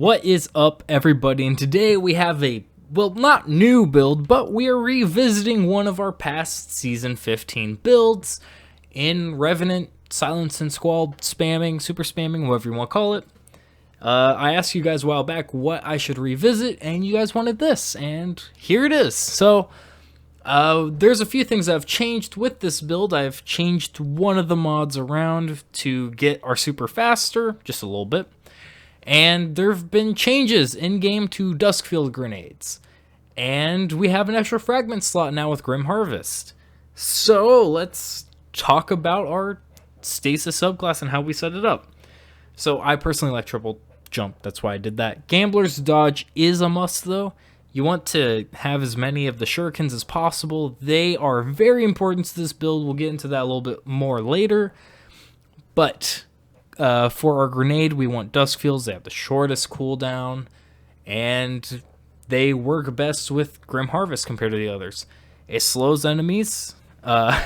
What is up, everybody? And today we have a, well, not new build, but we are revisiting one of our past Season 15 builds in Revenant, Silence and Squall, spamming, super spamming, whatever you want to call it. I asked you guys a while back what I should revisit, and you guys wanted this, and here it is. So, there's a few things I've changed with this build. I've changed one of the mods around to get our super faster, just a little bit. And there have been changes in-game to Duskfield grenades. And we have an extra fragment slot now with Grim Harvest. So let's talk about our Stasis subclass and how we set it up. So I personally like triple jump, that's why I did that. Gambler's dodge is a must though. You want to have as many of the shurikens as possible. They are very important to this build. We'll get into that a little bit more later. But for our grenade, we want Duskfields. They have the shortest cooldown, and they work best with Grim Harvest compared to the others. It slows enemies, and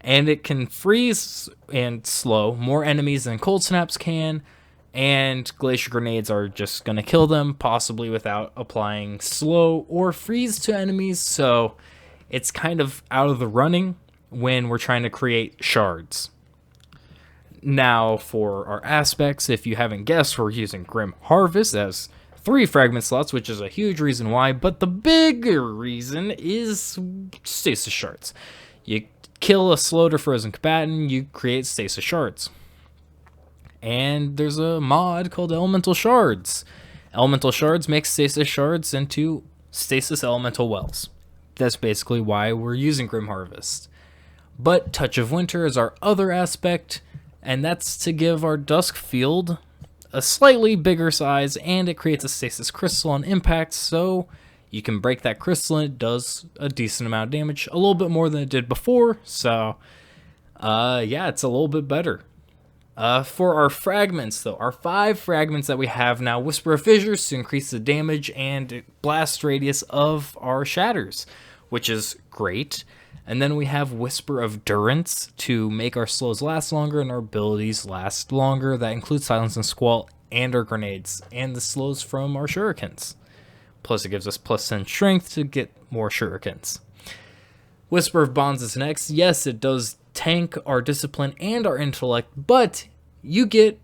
it can freeze and slow more enemies than Cold Snaps can, and Glacier Grenades are just going to kill them, possibly without applying slow or freeze to enemies, so it's kind of out of the running when we're trying to create shards. Now, for our aspects, if you haven't guessed, we're using Grim Harvest as 3 fragment slots, which is a huge reason why, but the bigger reason is Stasis shards. You kill a slowed or frozen combatant, you create Stasis shards. And there's a mod called Elemental Shards. Elemental Shards makes Stasis shards into Stasis Elemental Wells. That's basically why we're using Grim Harvest. But Touch of Winter is our other aspect, and that's to give our Duskfield a slightly bigger size, and it creates a Stasis Crystal on impact, so you can break that crystal and it does a decent amount of damage, a little bit more than it did before, so yeah, it's a little bit better. For our fragments though, our 5 fragments that we have now, Whisper of Fissures to increase the damage and blast radius of our shatters, which is great. And then we have Whisper of Durance to make our slows last longer and our abilities last longer. That includes Silence and Squall and our grenades and the slows from our shurikens. Plus it gives us plus 10 strength to get more shurikens. Whisper of Bonds is next. Yes, it does tank our discipline and our intellect, but you get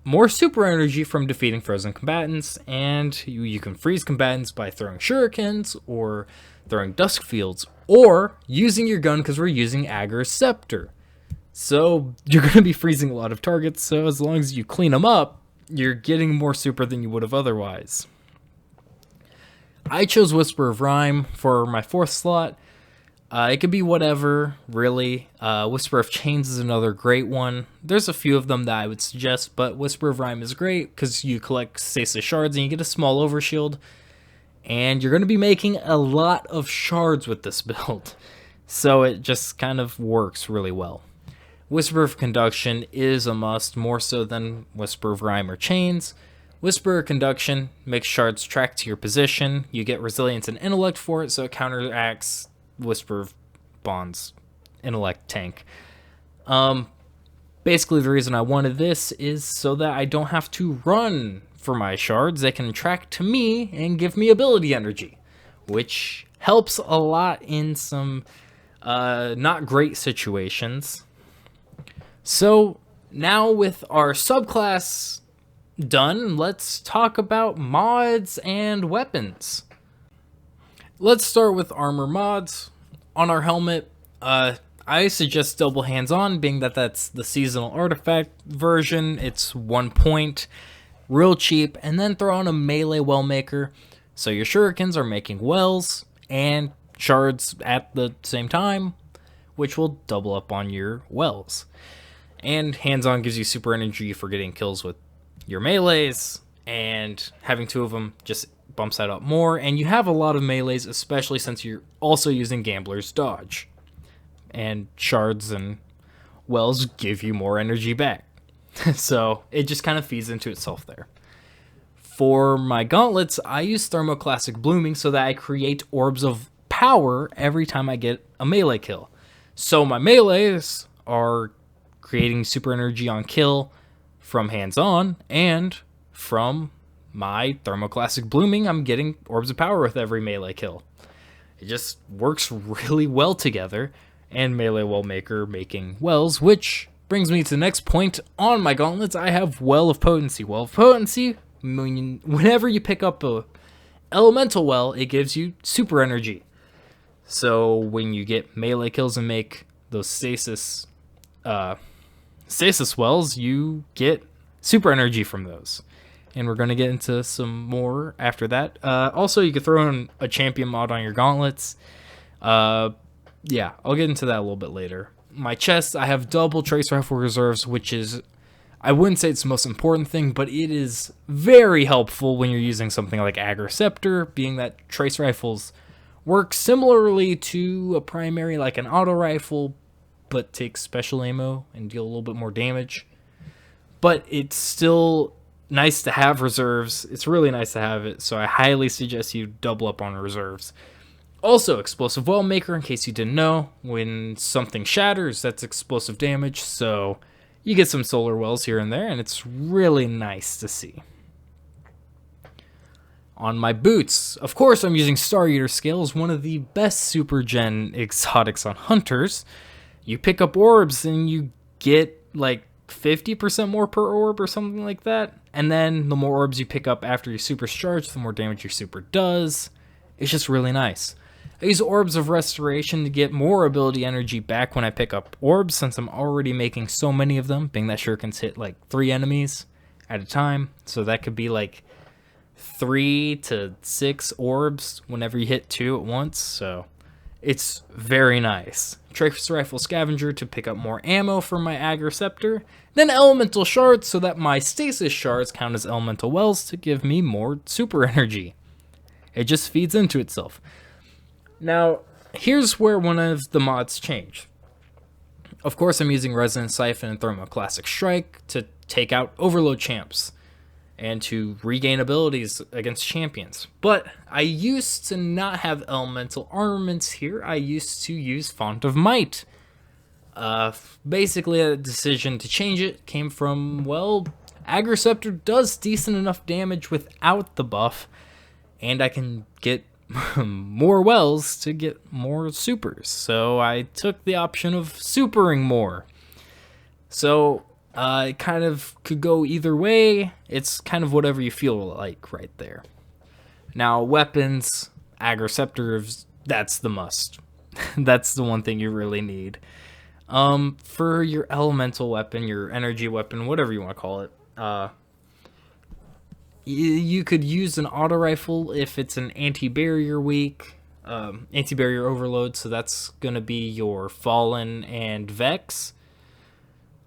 more super energy from defeating frozen combatants, and you can freeze combatants by throwing shurikens or throwing Duskfields, or using your gun because we're using Agger's Scepter. So you're going to be freezing a lot of targets, so as long as you clean them up, you're getting more super than you would have otherwise. I chose Whisper of Rhyme for my 4th slot. It could be whatever, really. Whisper of Chains is another great one. There's a few of them that I would suggest, but Whisper of Rhyme is great because you collect Stasis shards and you get a small overshield. And you're going to be making a lot of shards with this build. So it just kind of works really well. Whisper of Conduction is a must, more so than Whisper of Rhyme or Chains. Whisper of Conduction makes shards track to your position. You get Resilience and Intellect for it, so it counteracts Whisper of Bonds intellect tank. Basically the reason I wanted this is so that I don't have to run for my shards. They can track to me and give me ability energy, which helps a lot in some not great situations. So now with our subclass done, let's talk about mods and weapons. Let's start with armor mods. On our helmet, I suggest double hands-on, being that that's the seasonal artifact version. It's 1 point, real cheap, and then throw on a melee well maker, so your shurikens are making wells and shards at the same time, which will double up on your wells. And hands-on gives you super energy for getting kills with your melees, and having 2 of them just bumps that up more, and you have a lot of melees, especially since you're also using Gambler's Dodge. And shards and wells give you more energy back. So it just kind of feeds into itself there. For my gauntlets, I use Thermoclassic Blooming so that I create orbs of power every time I get a melee kill. So my melees are creating super energy on kill from hands-on and from my Thermoclassic Blooming, I'm getting Orbs of Power with every melee kill. It just works really well together, and Melee Well Maker making wells, which brings me to the next point on my gauntlets. I have Well of Potency. Well of Potency, whenever you pick up a elemental well, it gives you super energy. So when you get melee kills and make those stasis wells, you get super energy from those. And we're going to get into some more after that. Also, you could throw in a champion mod on your gauntlets. Yeah, I'll get into that a little bit later. My chest, I have double trace rifle reserves, which is, I wouldn't say it's the most important thing, but it is very helpful when you're using something like Agriceptor, being that trace rifles work similarly to a primary like an auto rifle, but take special ammo and deal a little bit more damage. But it's still nice to have reserves. It's really nice to have it, so I highly suggest you double up on reserves. Also, Explosive Well Maker, in case you didn't know, when something shatters, that's explosive damage, so you get some solar wells here and there, and it's really nice to see. On my boots, of course I'm using Star Eater Scales, one of the best super gen exotics on hunters. You pick up orbs and you get like 50% more per orb or something like that. And then the more orbs you pick up after your super's charged, the more damage your super does. It's just really nice. I use Orbs of Restoration to get more ability energy back when I pick up orbs, since I'm already making so many of them, being that shurikens hit like 3 enemies at a time. So that could be like 3 to 6 orbs whenever you hit 2 at once. So it's very nice. Trace Rifle Scavenger to pick up more ammo for my Agriceptor. Then Elemental Shards so that my Stasis Shards count as Elemental Wells to give me more super energy. It just feeds into itself. Now, here's where one of the mods change. Of course, I'm using Resonant Siphon and Thermoclassic Strike to take out Overload champs and to regain abilities against champions. But I used to not have elemental armaments here. I used to use Font of Might. Basically, a decision to change it came from, well, Agriceptor does decent enough damage without the buff, and I can get more wells to get more supers. So I took the option of supering more. So it kind of could go either way. It's kind of whatever you feel like right there. Now, weapons, Agriceptor, that's the must. That's the one thing you really need. For your elemental weapon, your energy weapon, whatever you want to call it, you could use an auto rifle if it's an anti-barrier weak, anti-barrier overload, so that's going to be your Fallen and Vex.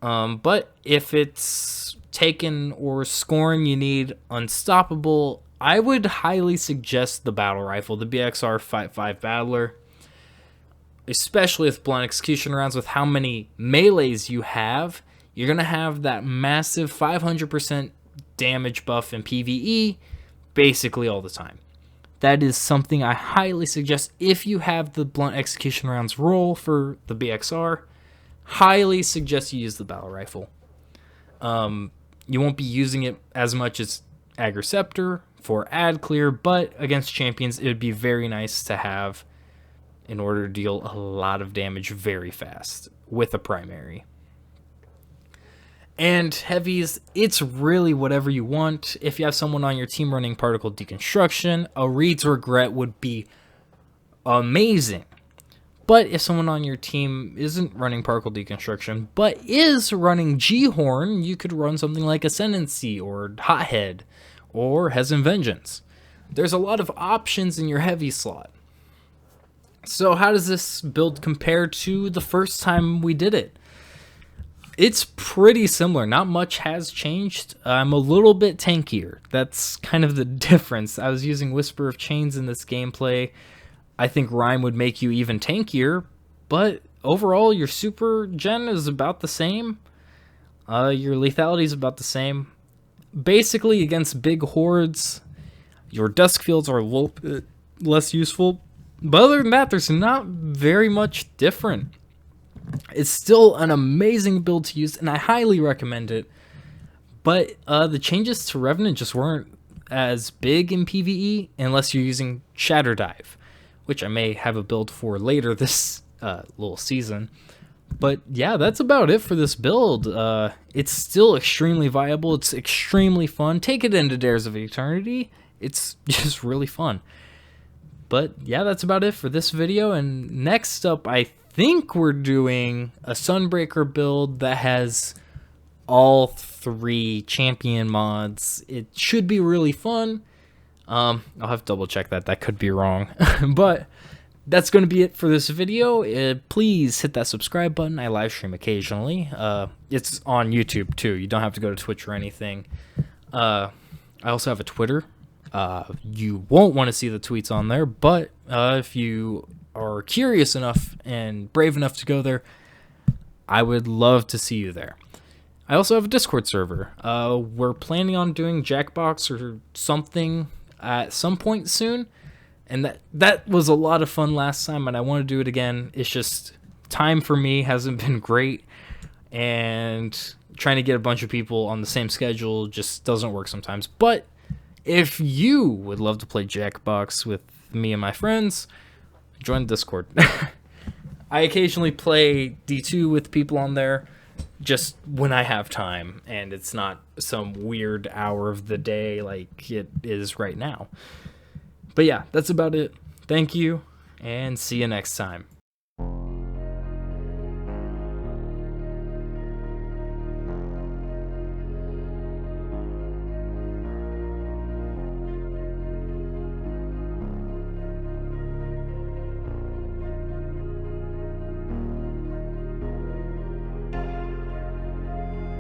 But if it's Taken or Scorn, you need Unstoppable. I would highly suggest the battle rifle, the BXR 5.5 Battler, especially with blunt execution rounds. With how many melees you have, you're going to have that massive 500% damage buff in PvE basically all the time. That is something I highly suggest if you have the blunt execution rounds roll for the BXR. Highly suggest you use the battle rifle. You won't be using it as much as Agriceptor for ad clear, but against champions it would be very nice to have in order to deal a lot of damage very fast with a primary. And heavies, it's really whatever you want. If you have someone on your team running particle deconstruction, a Reed's Regret would be amazing. But if someone on your team isn't running particle deconstruction, but is running G-Horn, you could run something like Ascendancy or Hothead or Hezen Vengeance. There's a lot of options in your heavy slot. So how does this build compare to the first time we did it? It's pretty similar. Not much has changed. I'm a little bit tankier. That's kind of the difference. I was using Whisper of Chains in this gameplay. I think Rhyme would make you even tankier, but overall your super gen is about the same. Your lethality is about the same. Basically, against big hordes, your dusk fields are a little bit less useful. But other than that, there's not very much different. It's still an amazing build to use, and I highly recommend it. But the changes to Revenant just weren't as big in PvE unless you're using Shatter Dive, which I may have a build for later this little season. But yeah, that's about it for this build. It's still extremely viable. It's extremely fun. Take it into Dares of Eternity. It's just really fun. But yeah, that's about it for this video. And next up, I think we're doing a Sunbreaker build that has all 3 champion mods. It should be really fun. I'll have to double check that. That could be wrong. But that's going to be it for this video. Please hit that subscribe button. I live stream occasionally. It's on YouTube too. You don't have to go to Twitch or anything. I also have a Twitter. You won't want to see the tweets on there, but if you are curious enough and brave enough to go there, I would love to see you there. I also have a Discord server. We're planning on doing Jackbox or something at some point soon. And that was a lot of fun last time, and I want to do it again. It's just time for me hasn't been great, and trying to get a bunch of people on the same schedule just doesn't work sometimes. But if you would love to play Jackbox with me and my friends, join Discord. I occasionally play D2 with people on there just when I have time, and it's not some weird hour of the day like it is right now. But yeah, that's about it. Thank you, and see you next time.